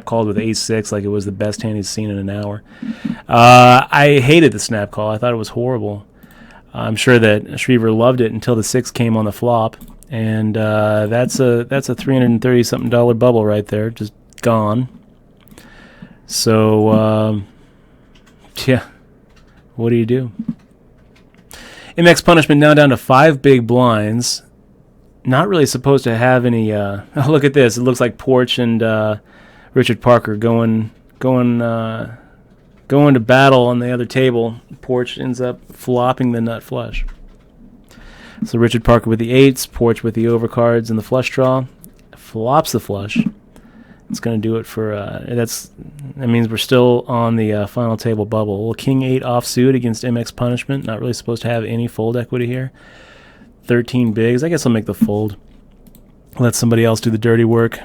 called with ace-6 like it was the best hand he's seen in an hour. I hated the snap call. I thought it was horrible. I'm sure that Shriver loved it until the 6 came on the flop, and that's a $330-something bubble right there, just gone. So yeah, what do you do? MX punishment now down to 5 big blinds. Not really supposed to have any. Oh, look at this! It looks like Porch and Richard Parker going to battle on the other table. Porch ends up flopping the nut flush. So Richard Parker with the 8s, Porch with the overcards and the flush draw, flops the flush. It's going to do it for. That means we're still on the final table bubble. A little King 8 offsuit against MX punishment. Not really supposed to have any fold equity here. 13 bigs. I guess I'll make the fold. Let somebody else do the dirty work.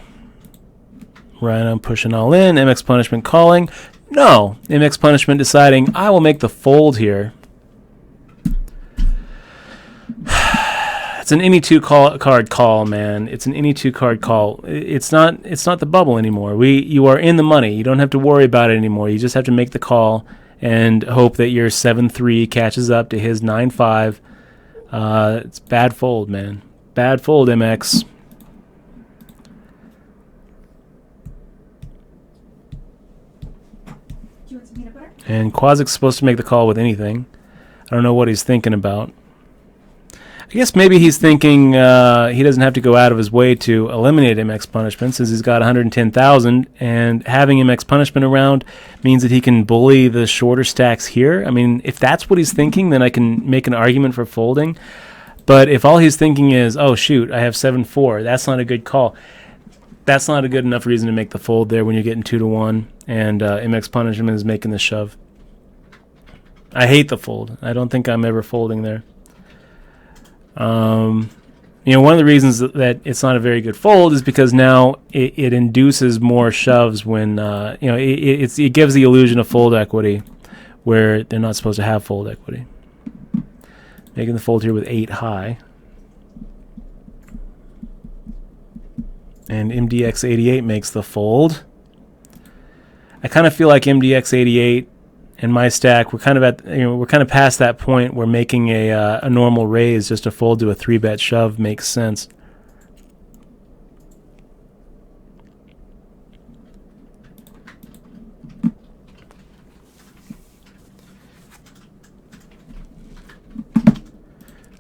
Rhino pushing all in. MX punishment calling. No. MX punishment deciding I will make the fold here. It's an any 2 card call, man. It's an any 2 card call. It's not the bubble anymore. You are in the money. You don't have to worry about it anymore. You just have to make the call and hope that your 7-3 catches up to his 9-5. It's bad fold, man. Bad fold, MX. And Quazik's supposed to make the call with anything. I don't know what he's thinking about. I guess maybe he's thinking he doesn't have to go out of his way to eliminate MX punishment since he's got 110,000, and having MX punishment around means that he can bully the shorter stacks here. I mean, if that's what he's thinking, then I can make an argument for folding. But if all he's thinking is, oh, shoot, I have 7-4, that's not a good call. That's not a good enough reason to make the fold there when you're getting 2-1, and MX punishment is making the shove. I hate the fold. I don't think I'm ever folding there. One of the reasons that it's not a very good fold is because now it induces more shoves when it gives the illusion of fold equity where they're not supposed to have fold equity. Making the fold here with 8 high. And MDX88 makes the fold. I kind of feel like MDX88 and my stack, we're kind of past that point where making a normal raise just to fold to a 3-bet shove makes sense.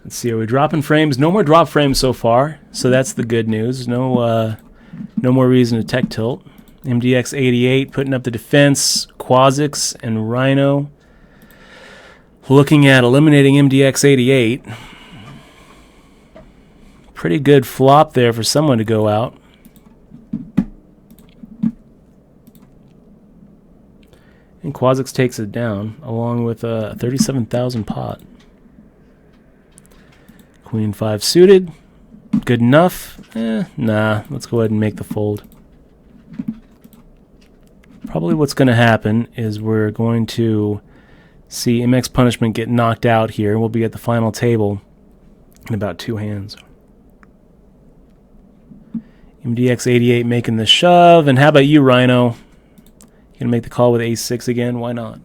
Let's see, are we dropping frames? No more drop frames so far, so that's the good news. No more reason to tech tilt. MDX88 putting up the defense. Quazix and Rhino looking at eliminating MDX88. Pretty good flop there for someone to go out. And Quazix takes it down along with a 37,000 pot. Queen 5 suited. Good enough? Nah, let's go ahead and make the fold. Probably what's going to happen is we're going to see MX punishment get knocked out here. We'll be at the final table in about 2 hands. MDX88 making the shove. And how about you, Rhino? You going to make the call with ace-6 again? Why not?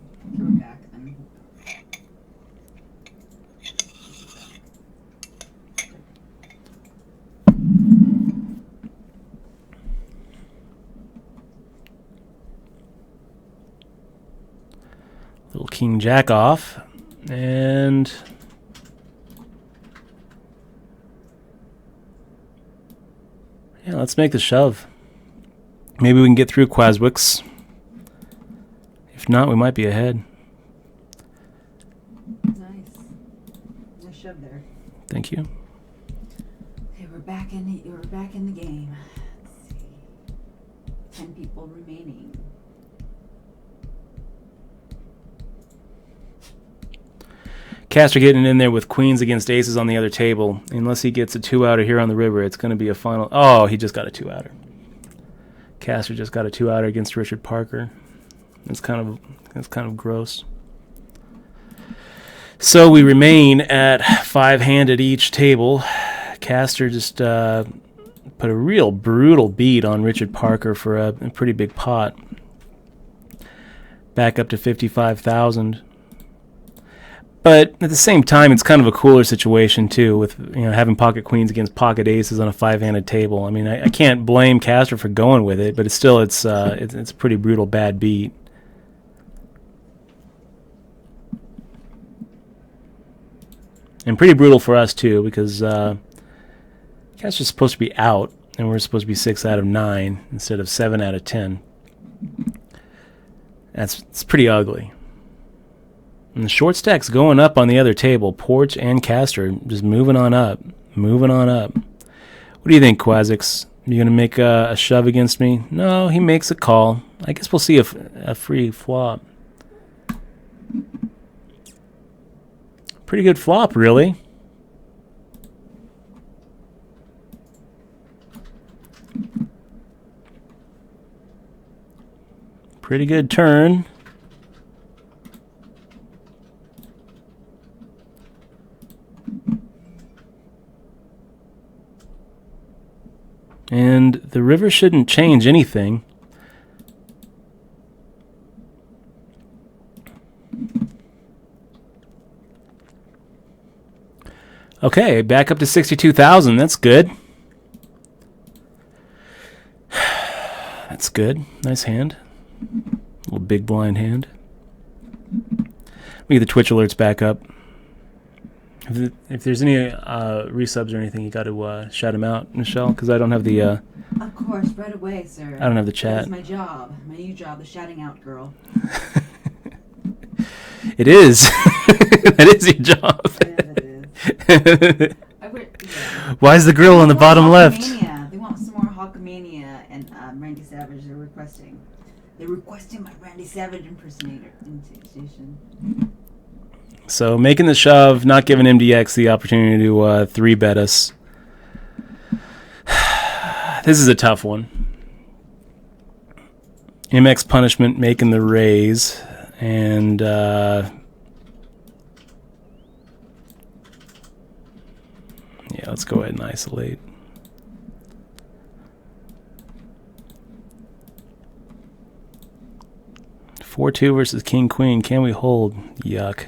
Little king jack off, and yeah, let's make the shove. Maybe we can get through Quazix. If not, we might be ahead. Nice. Nice shove there. Thank you. Okay, we're back in the game. Let's see. 10 people remaining. Caster getting in there with queens against aces on the other table. Unless he gets a 2-outer here on the river, it's going to be a final. Oh, he just got a 2-outer. Caster just got a 2-outer against Richard Parker. That's kind of gross. So we remain at 5-hand at each table. Caster just Put a real brutal beat on Richard Parker for a pretty big pot. Back up to 55,000. But at the same time, it's kind of a cooler situation too, with having pocket queens against pocket aces on a 5-handed table. I mean, I can't blame Castor for going with it, but it's still it's a pretty brutal bad beat. And pretty brutal for us too, because Castor's supposed to be out, and we're supposed to be 6 out of 9 instead of 7 out of 10. It's pretty ugly. And the short stack's going up on the other table. Porch and Castor just moving on up. Moving on up. What do you think, Quazix? You going to make a shove against me? No, he makes a call. I guess we'll see a free flop. Pretty good flop, really. Pretty good turn. And the river shouldn't change anything. Okay, back up to 62,000. That's good. That's good. Nice hand. Little big blind hand. Let me get the Twitch alerts back up. If there's any resubs or anything, you got to shout them out, Michelle, because I don't have the. Of course, right away, sir. I don't have the chat. That's my job, my new job, the shouting out girl. It is. That is your job. It is. Why is the girl on the bottom left? They want some more Hulkamania, and Randy Savage. They're requesting. They're requesting my Randy Savage impersonation. So making the shove, not giving MDX the opportunity to 3-bet us. This is a tough one. MX Punishment making the raise, and yeah, let's go ahead and isolate. Four-two versus King Queen. Can we hold? Yuck.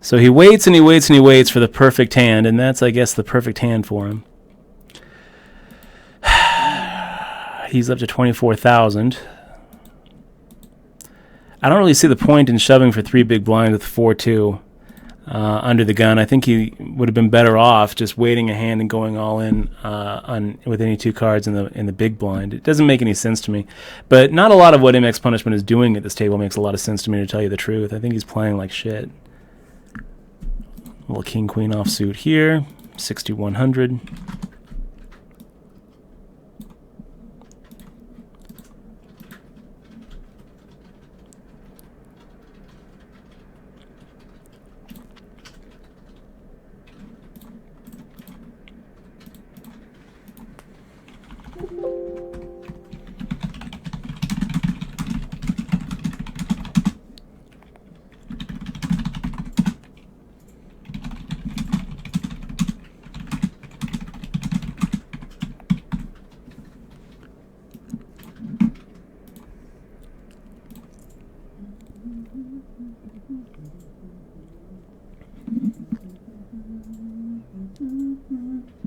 So he waits and he waits and he waits for the perfect hand, and that's, I guess, the perfect hand for him. He's up to 24,000. I don't really see the point in shoving for 3 big blinds with 4-2 under the gun. I think he would have been better off just waiting a hand and going all in with any 2 cards in the big blind. It doesn't make any sense to me. But not a lot of what MX Punishment is doing at this table makes a lot of sense to me, to tell you the truth. I think he's playing like shit. Little King Queen offsuit here, 6100.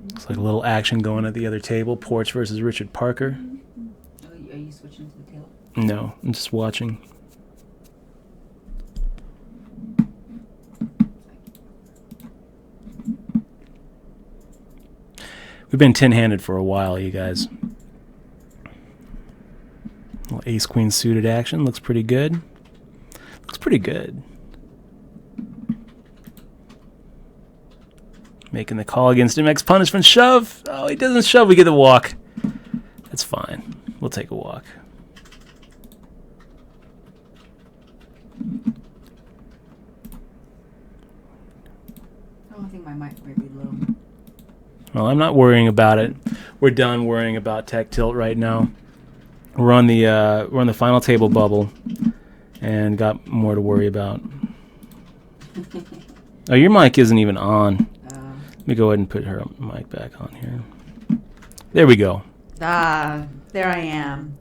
Looks like a little action going at the other table. Porch versus Richard Parker. Are you switching to the table? No, I'm just watching. We've been 10-handed for a while, you guys. Little ace-queen suited action. Looks pretty good. Looks pretty good. Making the call against MX Punishment. Shove! Oh, he doesn't shove. We get the walk. That's fine. We'll take a walk. Oh, I think my mic might be low. Well, I'm not worrying about it. We're done worrying about tech tilt right now. We're on the final table bubble, and got more to worry about. Oh, your mic isn't even on. Let me go ahead and put her mic back on here. There we go. Ah, there I am.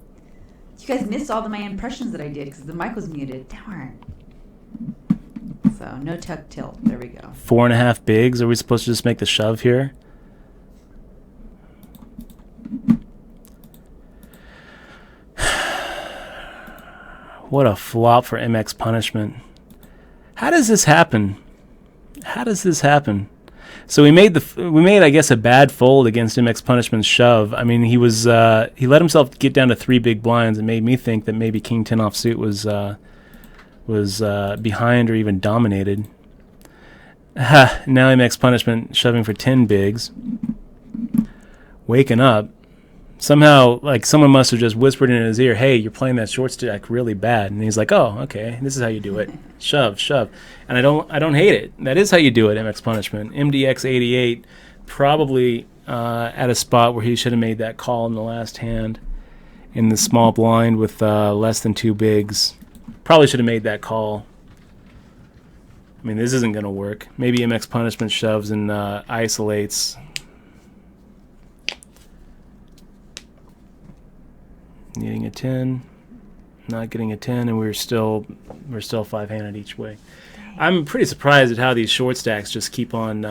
You guys missed all of my impressions that I did because the mic was muted. Darn. So, no tuck tilt. There we go. 4.5 bigs. Are we supposed to just make the shove here? What a flop for MX Punishment. How does this happen? How does this happen? So we made I guess a bad fold against MX Punishment's shove. I mean, he let himself get down to 3 big blinds and made me think that maybe King 10 offsuit was behind or even dominated. Now MX Punishment shoving for 10 bigs. Waking up. Somehow, like, someone must have just whispered in his ear, "Hey, you're playing that short stack really bad." And he's like, "Oh, okay, this is how you do it. Shove, shove." And I don't hate it. That is how you do it, MX Punishment. MDX 88, probably at a spot where he should have made that call in the last hand in the small blind with less than 2 bigs. Probably should have made that call. I mean, this isn't going to work. Maybe MX Punishment shoves and isolates. Needing a 10, not getting a 10, and we're still 5-handed each way. I'm pretty surprised at how these short stacks just keep on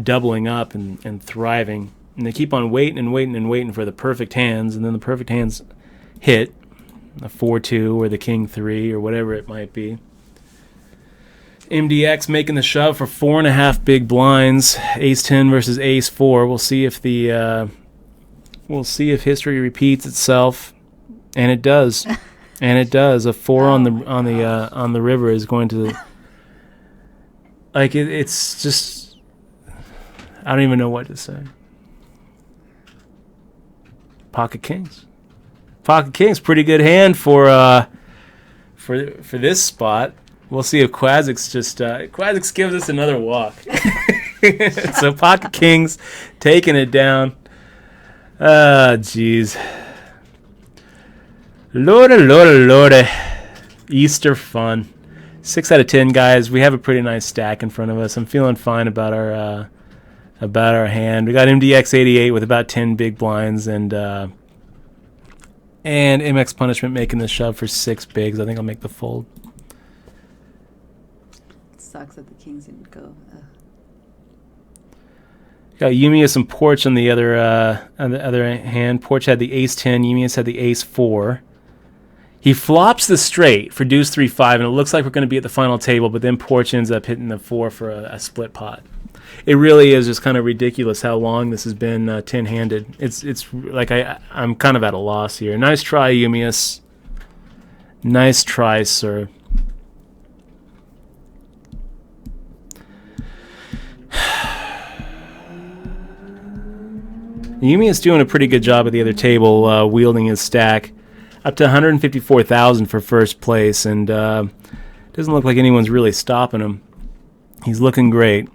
doubling up and thriving. And they keep on waiting for the perfect hands, and then the perfect hands hit, a 4-2 or the King 3 or whatever it might be. MDX making the shove for 4.5 big blinds, Ace 10 versus Ace 4. We'll see if history repeats itself, and it does. And it does. A 4 on the river is going to, like, it's just, I don't even know what to say. Pocket Kings. Pocket Kings, pretty good hand for this spot. We'll see if Quazix Quazix gives us another walk. So Pocket Kings taking it down. Ah, jeez. Lordy. Easter fun. 6 out of 10, guys. We have a pretty nice stack in front of us. I'm feeling fine about our hand. We got MDX 88 with about 10 big blinds and MX Punishment making the shove for 6 bigs. I think I'll make the fold. It sucks that the Kings didn't go. Got Eumius and Porch on the other hand. Porch had the Ace 10. Eumius had the Ace 4. He flops the straight for Deuce 3-5, and it looks like we're going to be at the final table. But then Porch ends up hitting the 4 for a split pot. It really is just kind of ridiculous how long this has been 10-handed. It's like I'm kind of at a loss here. Nice try, Eumius. Nice try, sir. Yumi is doing a pretty good job at the other table, wielding his stack. Up to 154,000 for first place, and doesn't look like anyone's really stopping him. He's looking great.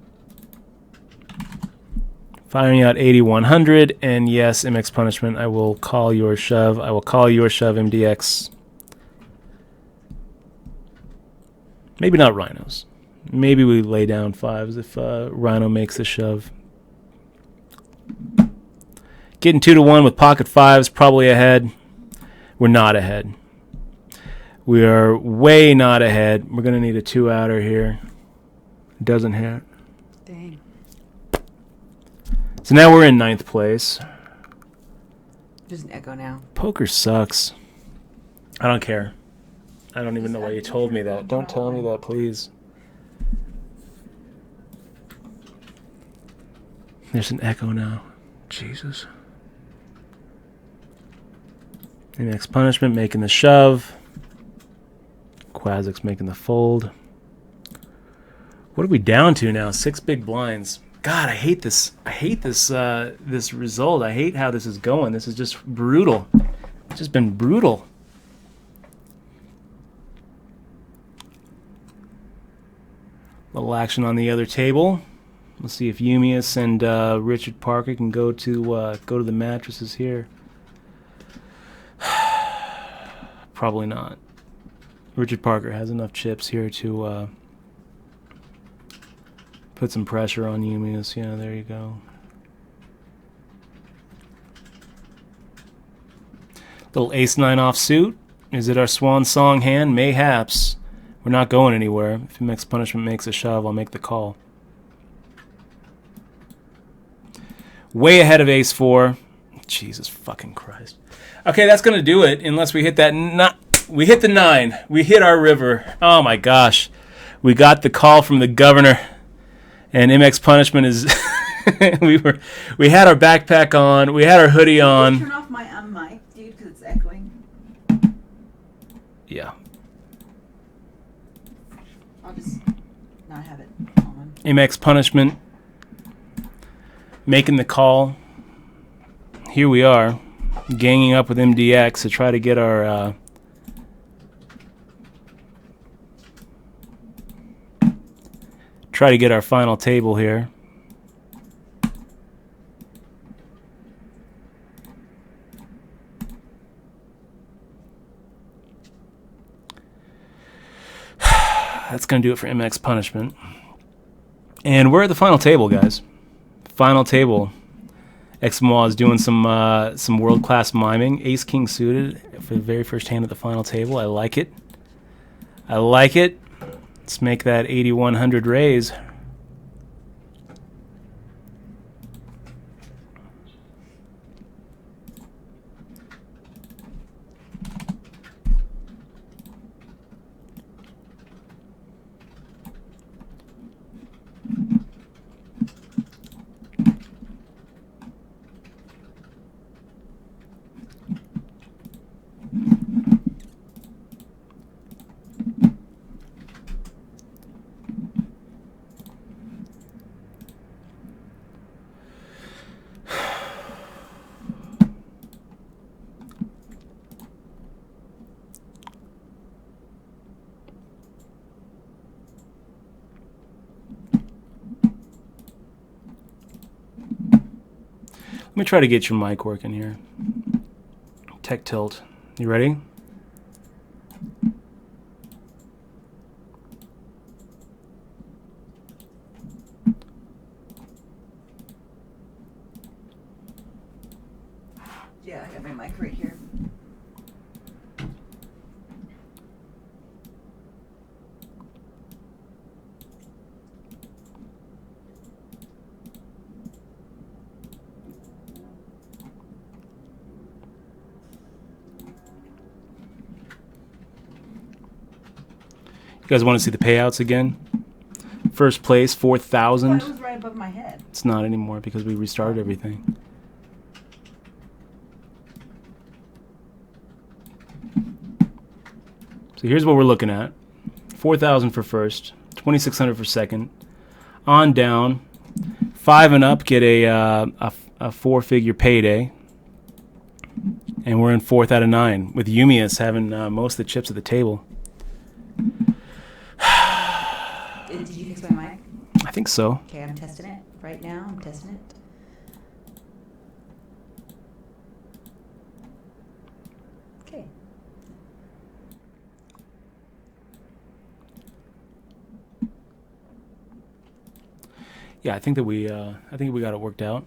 Firing out 8,100, and yes, MX Punishment, I will call your shove. I will call your shove, MDX. Maybe not Rhinos. Maybe we lay down 5s if Rhino makes a shove. Getting 2-1 with pocket 5s, probably ahead. We're not ahead. We are way not ahead. We're going to need a 2-outer here. Doesn't hit. Dang. So now we're in 9th place. There's an echo now. Poker sucks. I don't care. I don't even know why you told me that. Don't tell me that, please. There's an echo now. Jesus. MX Punishment making the shove. Quazix making the fold. What are we down to now? 6 big blinds. God, I hate this. I hate this this result. I hate how this is going. This is just brutal. It's just been brutal. Little action on the other table. Let's see if Eumius and Richard Parker can go to the mattresses here. Probably not. Richard Parker has enough chips here to Put some pressure on Yumius. Yeah, there you go. Little ace-9 offsuit. Is it our swan song hand? Mayhaps. We're not going anywhere. If MX Punishment makes a shove, I'll make the call. Way ahead of ace-4. Jesus fucking Christ. Okay, that's going to do it, unless we hit that... We hit the 9. We hit our river. Oh my gosh. We got the call from the governor. And MX Punishment is... we had our backpack on. We had our hoodie on. Turn off my mic, dude, because it's echoing. Yeah. I'll just not have it on. MX Punishment making the call. Here we are, ganging up with MDX to try to get our final table here. That's going to do it for MX Punishment. And we're at the final table, guys. Final table. Exmois is doing some world-class miming. Ace-King suited for the very first hand at the final table. I like it. I like it. Let's make that 8100 raise. Let me try to get your mic working here. Tech tilt. You ready? Yeah, I got my mic right here. You guys want to see the payouts again? First place, 4,000. It was right above my head. It's not anymore because we restarted everything. So here's what we're looking at. 4,000 for first, 2,600 for second. On down, 5 and up get a four-figure payday. And we're in 4th out of 9, with Yumius having most of the chips at the table. Did you fix my mic? I think so. Okay, I'm testing it right now. I'm testing it. Okay. Yeah, I think we got it worked out.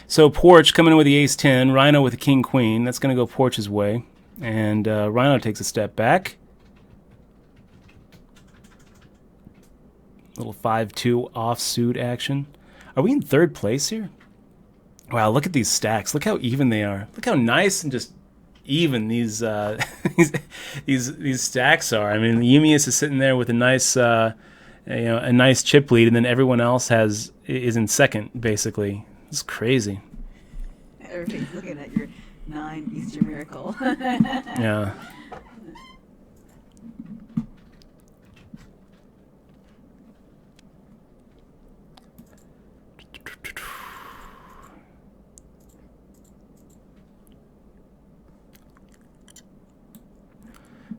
So Porch coming in with the ace-10, Rhino with the king-queen. That's going to go Porch's way. And Rhino takes a step back. Little 5-2 offsuit action. Are we in 3rd place here? Wow, look at these stacks. Look how even they are. Look how nice and just even these these stacks are. I mean, Yumius is sitting there with a nice a nice chip lead, and then everyone else is in second basically. It's crazy. Everybody's looking at your 9 Easter miracle. Yeah.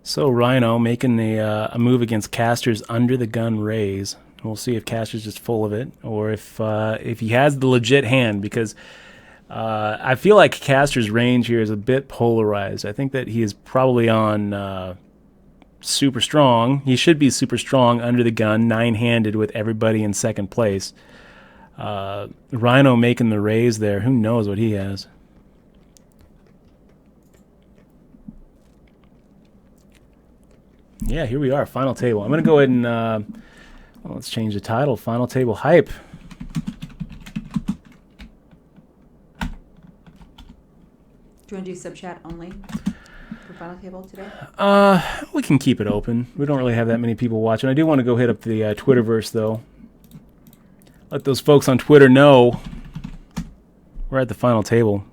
So Rhino making a move against Caster's under the gun raise. We'll see if Caster's just full of it, or if he has the legit hand, because I feel like Caster's range here is a bit polarized. I think that he is probably on super strong. He should be super strong under the gun, 9-handed with everybody in second place. Rhino making the raise there. Who knows what he has? Yeah, here we are, final table. I'm going to go ahead and well, let's change the title. Final table hype. Do you want to do sub chat only for final table today? We can keep it open. We don't really have that many people watching. I do want to go hit up the Twitterverse though. Let those folks on Twitter know we're at the final table.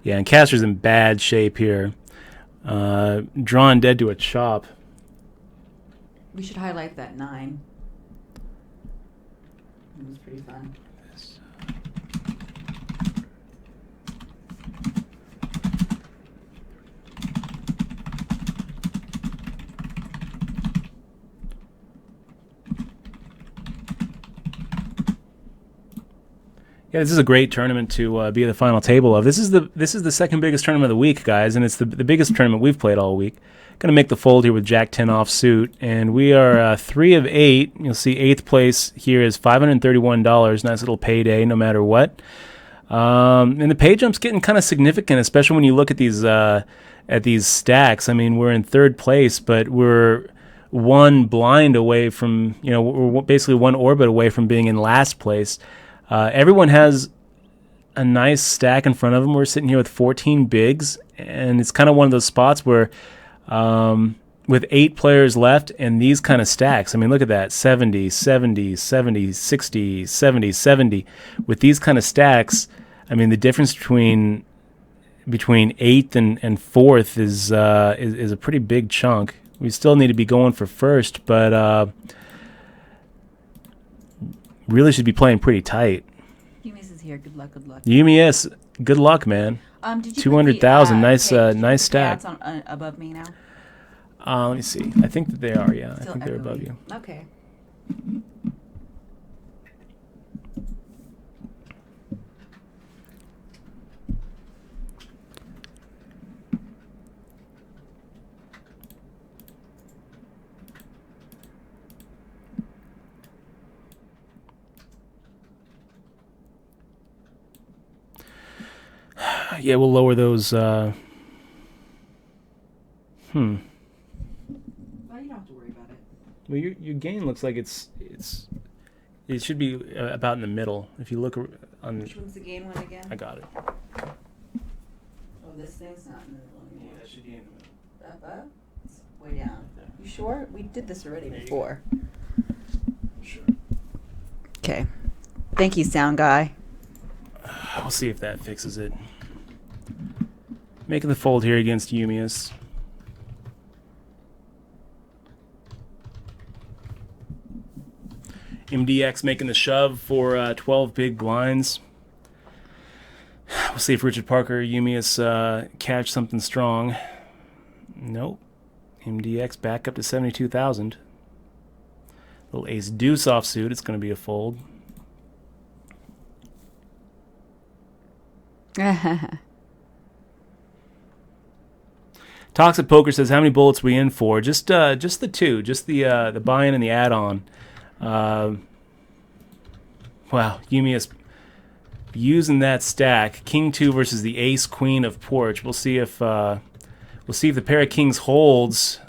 Yeah, and Caster's in bad shape here. Drawn dead to a chop. We should highlight that 9. It was pretty fun. Yeah, this is a great tournament to be at the final table of. This is the second biggest tournament of the week, guys, and it's the biggest tournament we've played all week. Going to make the fold here with Jack 10 offsuit, and we are 3 of 8. You'll see 8th place here is $531. Nice little payday, no matter what. And the pay jump's getting kind of significant, especially when you look at these stacks. I mean, we're in 3rd place, but we're one blind away from, we're basically one orbit away from being in last place. Everyone has a nice stack in front of them. We're sitting here with 14 bigs, and it's kind of one of those spots where with 8 players left and these kind of stacks, I mean, look at that, 70, 70, 70, 60, 70, 70. With these kind of stacks, I mean, the difference between 8th and 4th is a pretty big chunk. We still need to be going for first, but really should be playing pretty tight. Yumi's is here. Good luck. Good luck. Yumi S, good luck, man. Did you 200,000. Nice, nice stack. On, above me now. Let me see. I think that they are. Yeah, Still I think they're above echoing. you. Okay. Yeah, we'll lower those. Well, you don't have to worry about it. Well, your gain looks like it should be about in the middle. If you look on. Which one's the gain one again? I got it. Oh, this thing's not in the middle anymore. Yeah, that should be in the middle. Up? It's way down. Yeah. You sure? We did this already There you before. Sure. Okay. Thank you, sound guy. We'll see if that fixes it. Making the fold here against Yumius. MDX making the shove for 12 big blinds. We'll see if Richard Parker or Yumius catch something strong. Nope. MDX back up to 72,000. Little ace deuce offsuit. It's going to be a fold. Toxic Poker says, how many bullets we in for? Just the 2, just the buy-in and the add-on. Wow, Yumius using that stack. King 2 versus the Ace Queen of Porch. We'll see if the pair of kings holds.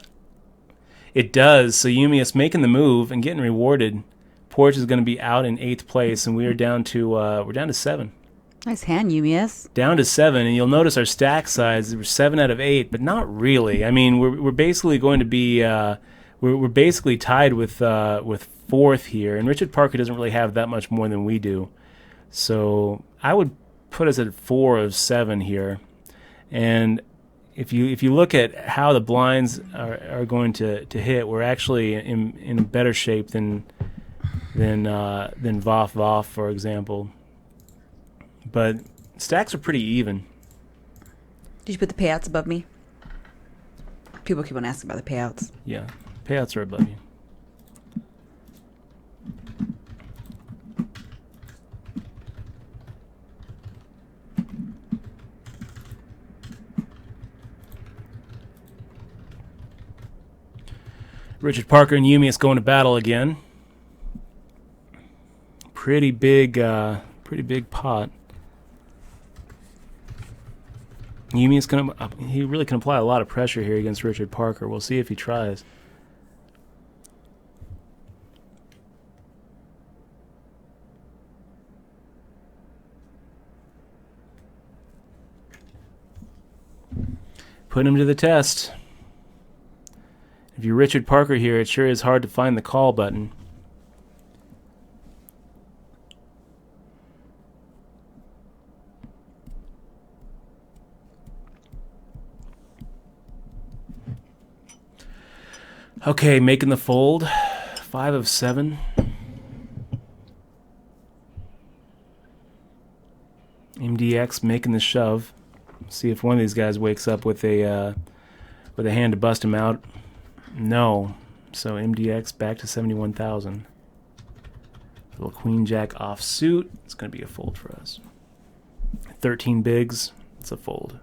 It does. So Yumius making the move and getting rewarded. Porch is going to be out in 8th place, and we are down to 7. Nice hand, Yumius. Down to 7, and you'll notice our stack size. We're 7 out of 8, but not really. I mean, we're basically going to be we're basically tied with 4th here, and Richard Parker doesn't really have that much more than we do. So I would put us at 4 of 7 here, and if you look at how the blinds are going to hit, we're actually in better shape than Voff Voff, for example. But stacks are pretty even. Did you put the payouts above me? People keep on asking about the payouts. Yeah, payouts are above you. Richard Parker and Umius going to battle again. Pretty big pot. Umius he really can apply a lot of pressure here against Richard Parker. We'll see if he tries. Put him to the test. If you're Richard Parker here, it sure is hard to find the call button. Okay, making the fold. 5 of 7. MDX making the shove. See if one of these guys wakes up with a hand to bust him out. No. So MDX back to 71,000. Little queen jack offsuit. It's going to be a fold for us. 13 bigs. It's a fold.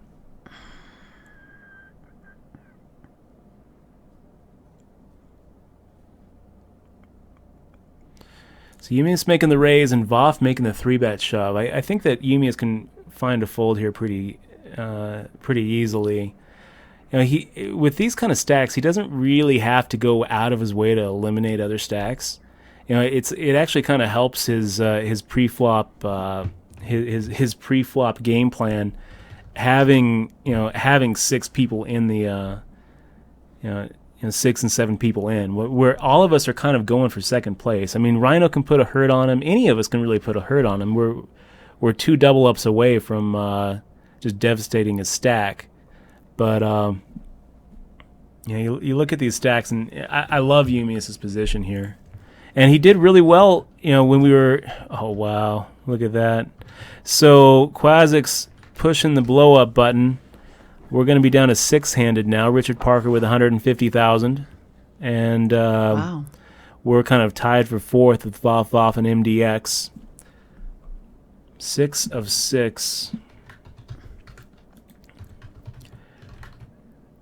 So Umius making the raise and Voff making the 3-bet shove. I think that Umius can find a fold here pretty easily. You know, with these kind of stacks, he doesn't really have to go out of his way to eliminate other stacks. You know, it actually kind of helps his pre-flop his pre-flop game plan, having 6 people in the 6 and 7 people in, where all of us are kind of going for second place. I mean, Rhino can put a hurt on him. Any of us can really put a hurt on him. We're 2 double ups away from just devastating his stack. But you look at these stacks, and I love Umius' position here, and he did really well. When we were, oh wow, look at that. So Quazix pushing the blow up button. We're going to be down to 6-handed now. Richard Parker with 150,000, and wow. We're kind of tied for 4th with Voff and MDX. 6 of 6.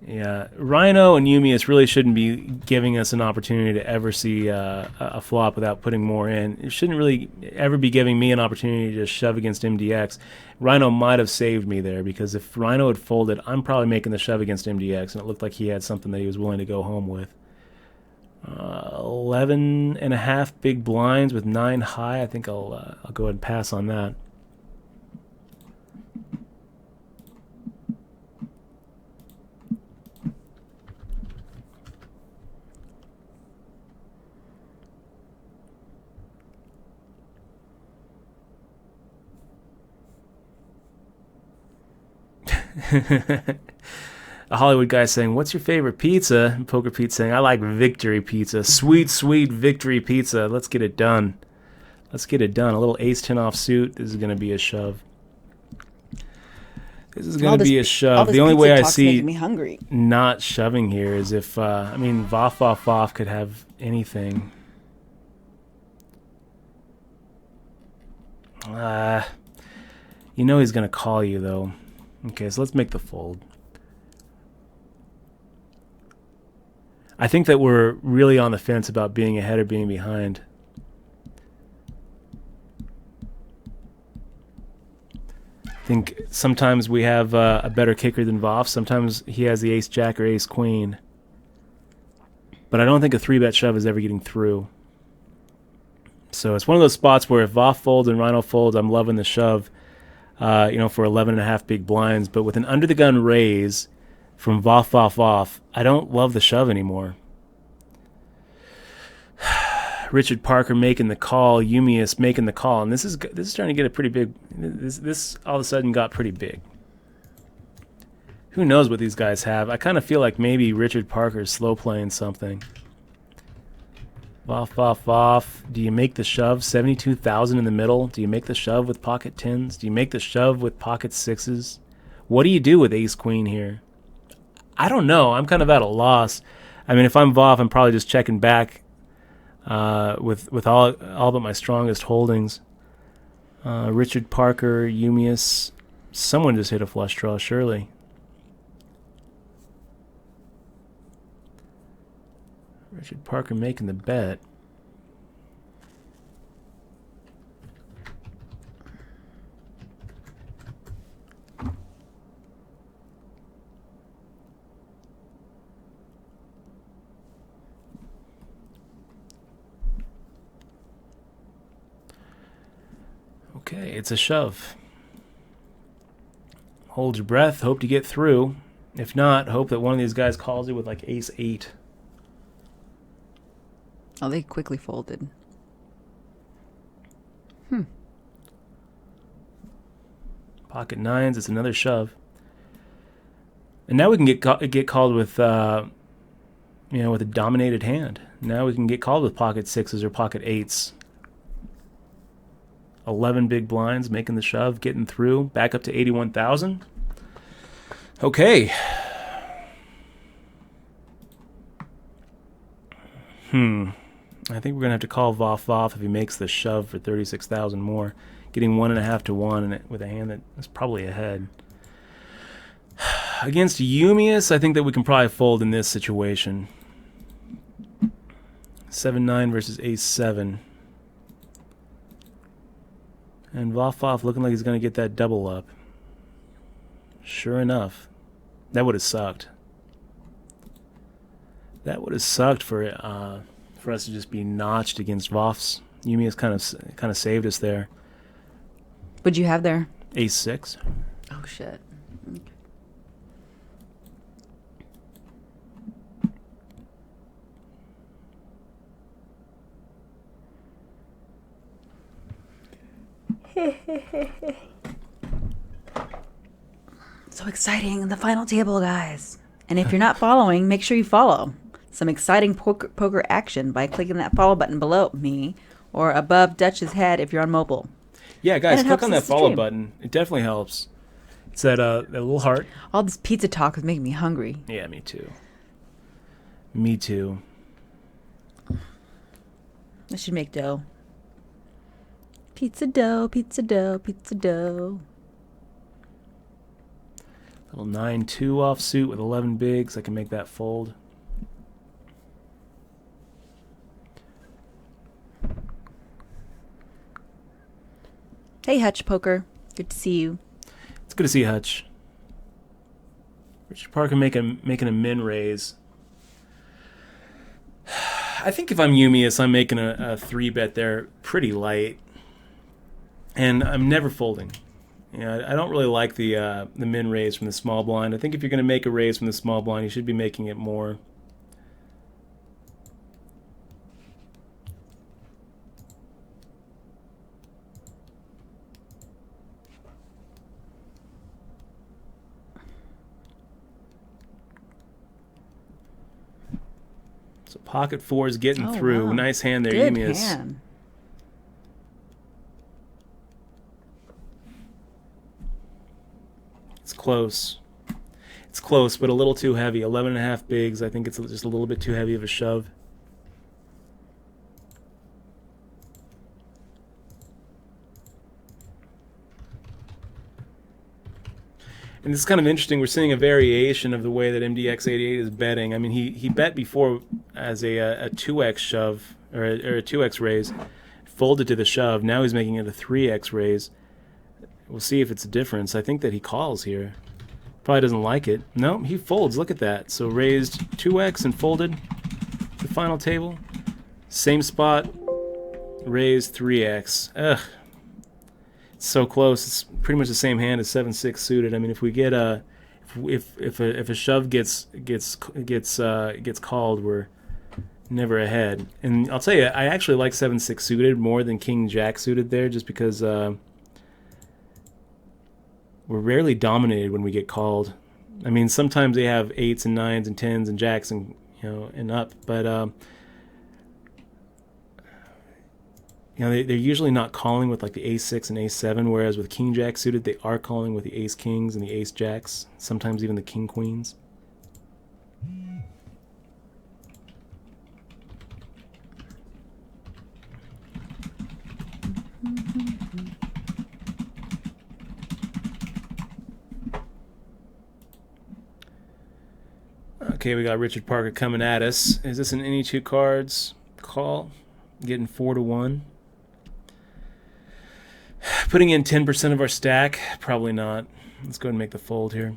Yeah, Rhino and Umius really shouldn't be giving us an opportunity to ever see a flop without putting more in. It shouldn't really ever be giving me an opportunity to shove against MDX. Rhino might have saved me there, because if Rhino had folded, I'm probably making the shove against MDX, and it looked like he had something that he was willing to go home with. 11.5 big blinds with 9 high. I think I'll go ahead and pass on that. A Hollywood guy saying, "What's your favorite pizza?" And Poker Pete saying, "I like Victory Pizza. Sweet, sweet Victory Pizza. Let's get it done. Let's get it done." A little ace-10 offsuit. This is going to be a shove. This is going to be a shove. The only way I see me hungry. Not shoving here is if, Voff could have anything. He's going to call you, though. Okay, so let's make the fold. I think that we're really on the fence about being ahead or being behind. I think sometimes we have a better kicker than Voff. Sometimes he has the ace-jack or ace-queen. But I don't think a 3-bet shove is ever getting through. So it's one of those spots where if Voff folds and Rhino folds, I'm loving the shove. For 11.5 big blinds, but with an under-the-gun raise from Voff, I don't love the shove anymore. Richard Parker making the call, Umius making the call, and this is starting to get a pretty big. This all of a sudden got pretty big. Who knows what these guys have? I kind of feel like maybe Richard Parker's slow playing something. Voff. Do you make the shove? 72,000 in the middle. Do you make the shove with pocket 10s? Do you make the shove with pocket 6s? What do you do with ace-queen here? I don't know. I'm kind of at a loss. I mean, if I'm Voff, I'm probably just checking back with all but my strongest holdings. Richard Parker, Umius. Someone just hit a flush draw, surely. Richard Parker making the bet. Okay, it's a shove. Hold your breath, hope to get through. If not, hope that one of these guys calls you with like ace-8. Oh, they quickly folded. Pocket 9s, it's another shove. And now we can get called with, with a dominated hand. Now we can get called with pocket 6s or pocket 8s. 11 big blinds, making the shove, getting through, back up to 81,000. Okay. I think we're going to have to call Voff if he makes the shove for 36,000 more. Getting 1.5 to 1 with a hand that is probably ahead. Against Eumius, I think that we can probably fold in this situation. 7-9 versus ace-7. And Voff looking like he's going to get that double up. Sure enough. That would have sucked. That would have sucked for us to just be notched against Voff's. Eumius kind of saved us there. What'd you have there? Ace-6. Oh, shit. So exciting, the final table, guys. And if you're not following, make sure you follow. Some exciting poker action by clicking that follow button below me or above Dutch's head if you're on mobile. Yeah, guys, click on that follow button. It definitely helps. It's that little heart. All this pizza talk is making me hungry. Yeah, me too. Me too. I should make dough. Pizza dough, pizza dough, pizza dough. Little 9-2 offsuit with 11 bigs. I can make that fold. Hey, Hutch Poker. Good to see you. It's good to see Hutch. Richard Parker making a min raise. I think if I'm Eumius, I'm making a 3-bet there pretty light. And I'm never folding. I don't really like the min raise from the small blind. I think if you're going to make a raise from the small blind, you should be making it more. So pocket 4 is getting through. Wow. Nice hand there, Good Eumius. Hand. It's close. It's close, but a little too heavy. 11.5 bigs. I think it's just a little bit too heavy of a shove. And this is kind of interesting. We're seeing a variation of the way that MDX88 is betting. I mean, he bet before as a 2x shove or a 2x raise, folded to the shove. Now he's making it a 3x raise. We'll see if it's a difference. I think that he calls here. Probably doesn't like it. No, he folds. Look at that. So raised 2x and folded the final table. Same spot. Raised 3x. Ugh. It's so close. It's pretty much the same hand as 7-6 suited. I mean, if we get if a shove gets called, we're never ahead. And I'll tell you, I actually like 7-6 suited more than King Jack suited there, just because we're rarely dominated when we get called. I mean, sometimes they have 8s and 9s and 10s and jacks and and up, but they're usually not calling with like the ace-6 and ace-7, whereas with King Jack suited, they are calling with the ace-kings and the ace-jacks, sometimes even the king-queens. Okay, we got Richard Parker coming at us. Is this an any 2 cards call? Getting 4-1. Putting in 10% of our stack? Probably not. Let's go ahead and make the fold here.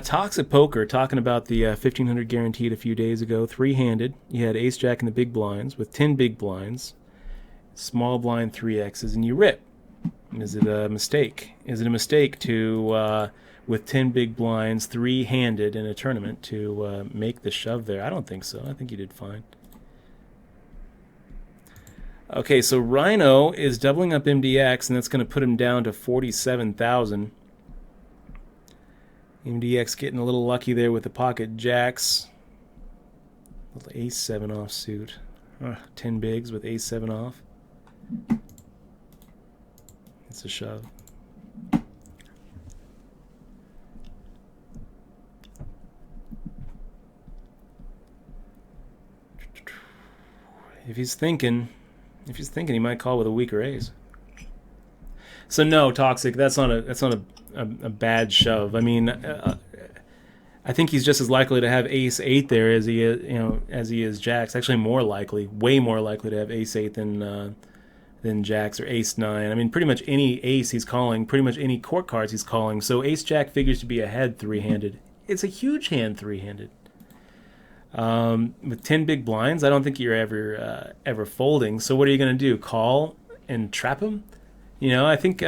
Toxic Poker, talking about the 1500 guaranteed a few days ago. 3-handed. You had ace jack in the big blinds with 10 big blinds. Small blind 3X's, and you rip. Is it a mistake? Is it a mistake to, with 10 big blinds, 3-handed in a tournament, to make the shove there? I don't think so. I think you did fine. Okay, so Rhino is doubling up MDX, and that's going to put him down to 47,000. MDX getting a little lucky there with the pocket jacks. Little ace-7 offsuit. 10 bigs with ace-7 off. It's a shove. If he's thinking, he might call with a weaker ace. So no, Toxic, that's not a bad shove. I mean, I think he's just as likely to have ace-8 there as he is, as he is jacks. Actually, more likely, way more likely to have ace-8 than jacks, or ace-9. I mean, pretty much any ace he's calling, pretty much any court cards he's calling. So ace-jack figures to be ahead 3-handed. It's a huge hand 3-handed. With 10 big blinds, I don't think you're ever folding. So what are you going to do? Call and trap him? I think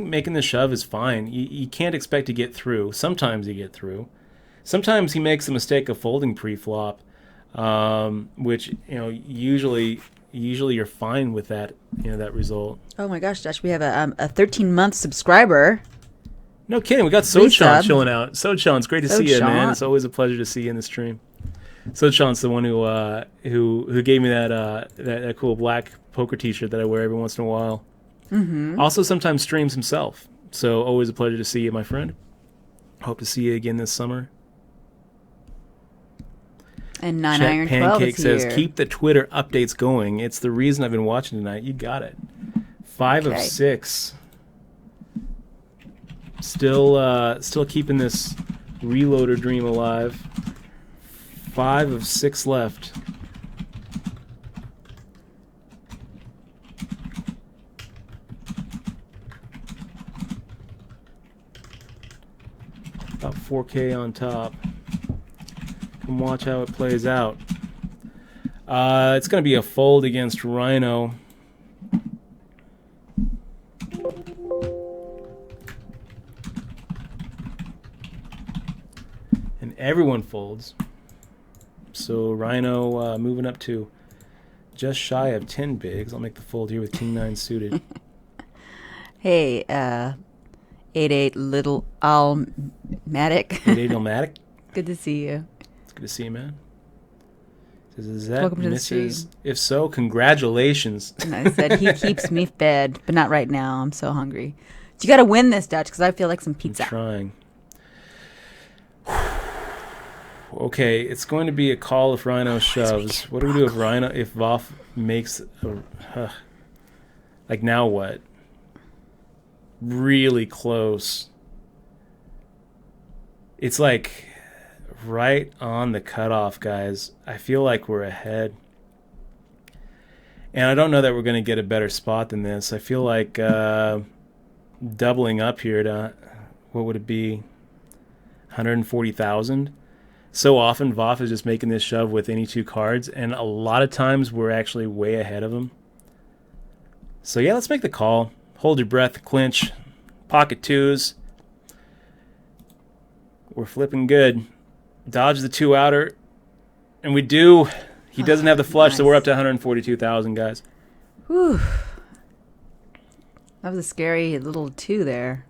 making the shove is fine. You can't expect to get through. Sometimes you get through. Sometimes he makes the mistake of folding pre-flop, which usually you're fine with that that result. Oh my gosh, Josh, we have a 13-month subscriber. No kidding, we got Sochan chilling out. Sochan, it's great to see you, man. It's always a pleasure to see you in the stream. Sochan's the one who gave me that cool black poker T-shirt that I wear every once in a while. Mm-hmm. Also, sometimes streams himself. So always a pleasure to see you, my friend. Hope to see you again this summer. And 9-Iron 12 Pancake is here. says, keep the Twitter updates going. It's the reason I've been watching tonight. You got it. 5 of 6. Still keeping this reloader dream alive. 5 of 6 left. About 4K on top. Come watch how it plays out. It's going to be a fold against Rhino. And everyone folds. So Rhino moving up to just shy of 10 bigs. I'll make the fold here with King 9 suited. Hey, 8-8 Little Almatic. 8-8 Almatic. Good to see you. It's good to see you, man. Says, is that Welcome to the Mrs.? stream. If so, congratulations. And I said he keeps me fed, but not right now. I'm so hungry. You got to win this, Dutch, because I feel like some pizza. I'm trying. Okay, it's going to be a call if Rhino shoves. What do we do if Voff makes like now what? Really close. It's like right on the cutoff, guys. I feel like we're ahead. And I don't know that we're going to get a better spot than this. I feel like doubling up here to, what would it be, 140,000? So often, Voff is just making this shove with any 2 cards, and a lot of times we're actually way ahead of him. So yeah, let's make the call. Hold your breath, clinch, pocket 2s. We're flipping good. Dodge the 2 outer, and we do. He doesn't have the flush, nice. So we're up to 142,000, guys. Whew. That was a scary little 2 there.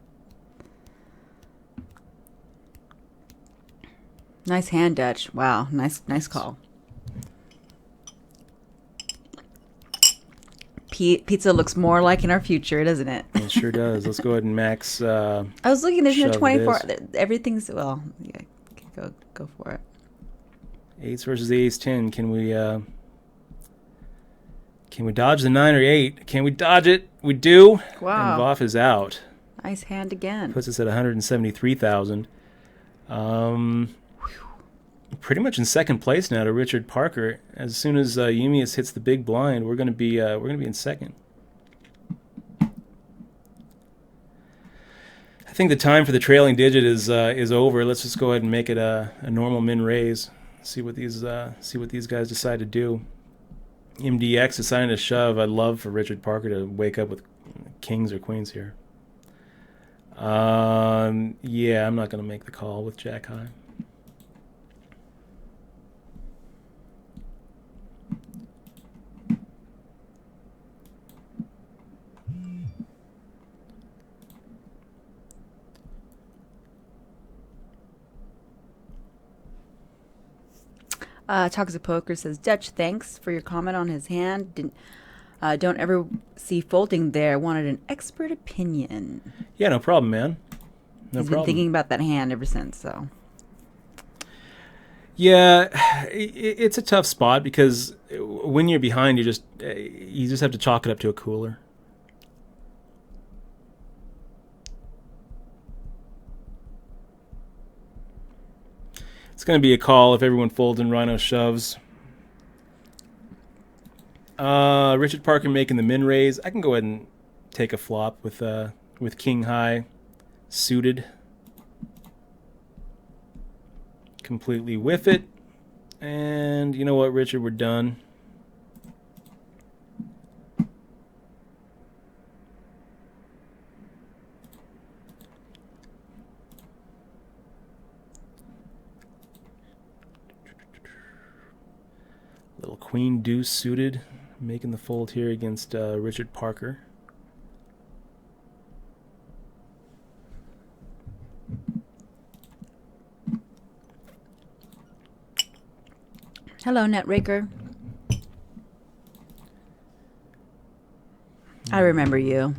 Nice hand, Dutch. Wow, nice call. Pizza looks more like in our future, doesn't it? It sure does. Let's go ahead and max. I was looking. There's no 24. Everything's well. Yeah, go for it. 8s versus ace 10. Can we Can we dodge the 9 or 8? Can we dodge it? We do. Wow. And Voff is out. Nice hand again. Puts us at 173,000. Pretty much in second place now to Richard Parker. As soon as Eumius hits the big blind, we're gonna be in second. I think the time for the trailing digit is over. Let's just go ahead and make it a normal min raise. See what these guys decide to do. MDX deciding to shove. I'd love for Richard Parker to wake up with kings or queens here. Yeah, I'm not going to make the call with Jack high. Toxic Poker says, Dutch, thanks for your comment on his hand. Don't ever see folding there. Wanted an expert opinion. Yeah, no problem, man. He's been thinking about that hand ever since, so. Yeah, it's a tough spot because when you're behind, you just have to chalk it up to a cooler. It's going to be a call if everyone folds and Rhino shoves. Richard Parker making the min raise. I can go ahead and take a flop with king high suited. Completely whiff it. And you know what, Richard, we're done. Little queen deuce suited, making the fold here against Richard Parker. Hello, Netraker. I remember you.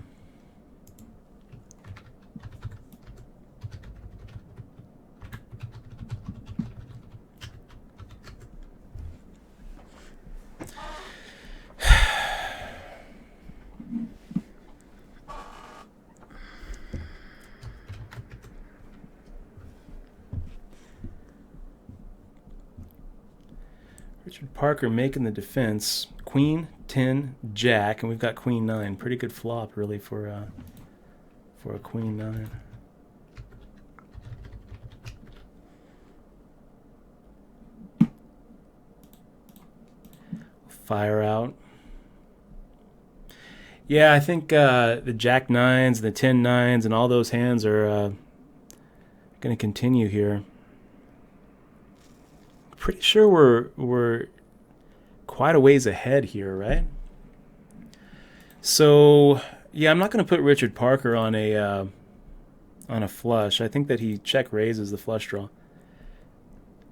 Richard Parker making the defense. Queen, 10, Jack, and we've got Queen 9. Pretty good flop, really, for a Queen 9. Fire out. Yeah, I think the Jack 9s, the 10 9s, and all those hands are going to continue here. Pretty sure we're quite a ways ahead here, right? So yeah, I'm not going to put Richard Parker on a flush. I think that he check raises the flush draw.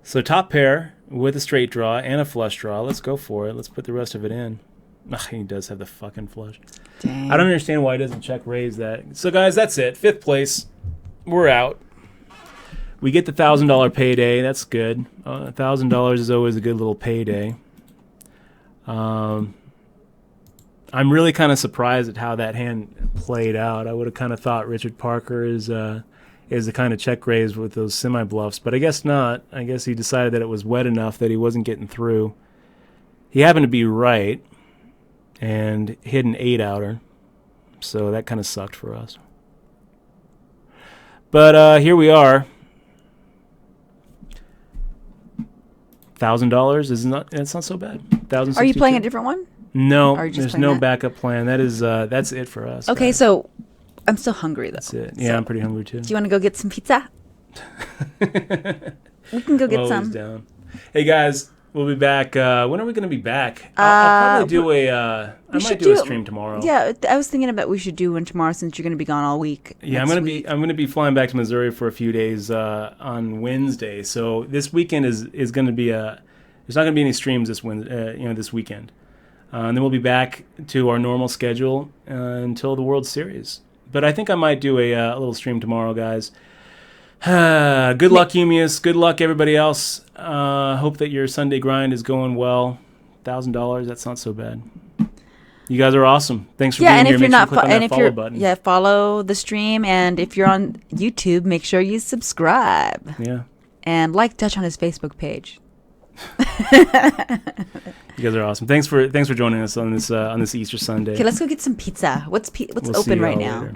So top pair with a straight draw and a flush draw. Let's go for it. Let's put the rest of it in. Ugh, he does have the fucking flush. Dang. I don't understand why he doesn't check raise that. So guys, that's it. 5th place. We're out. We get the $1,000 payday. That's good. $1,000 is always a good little payday. I'm really kind of surprised at how that hand played out. I would have kind of thought Richard Parker is the kind of check raise with those semi bluffs, but I guess not. I guess he decided that it was wet enough that he wasn't getting through. He happened to be right and hit an 8-outer, so that kind of sucked for us. But here we are. $1,000 it's not so bad. Are you playing a different one? No, Or just there's playing no that? backup plan. That's it for us. Okay, guys. so I'm still hungry, though. That's it. Yeah, So, I'm pretty hungry too. do you want to go get some pizza? We can go get Always some. down. Hey guys, we'll be back. When are we going to be back? I'll probably do I might do a stream tomorrow. Yeah, I was thinking about we should do one tomorrow since you're going to be gone all week. Yeah, I'm gonna be flying back to Missouri for a few days on Wednesday. So this weekend is going to be there's not going to be any streams this weekend. And then we'll be back to our normal schedule until the World Series. But I think I might do a little stream tomorrow, guys. Good luck, Eumius. Good luck, everybody else. Hope that your Sunday grind is going well. $1,000, that's not so bad. You guys are awesome. Thanks for Yeah, being and here. if you're Make sure not, you click on and that if follow you're, button. yeah, follow the stream, and if you're on YouTube, make sure you subscribe Yeah. and like Dutch on his Facebook page. You guys are awesome. Thanks for joining us on this Easter Sunday. Okay, let's go get some pizza. What's We'll see open you right all now? later.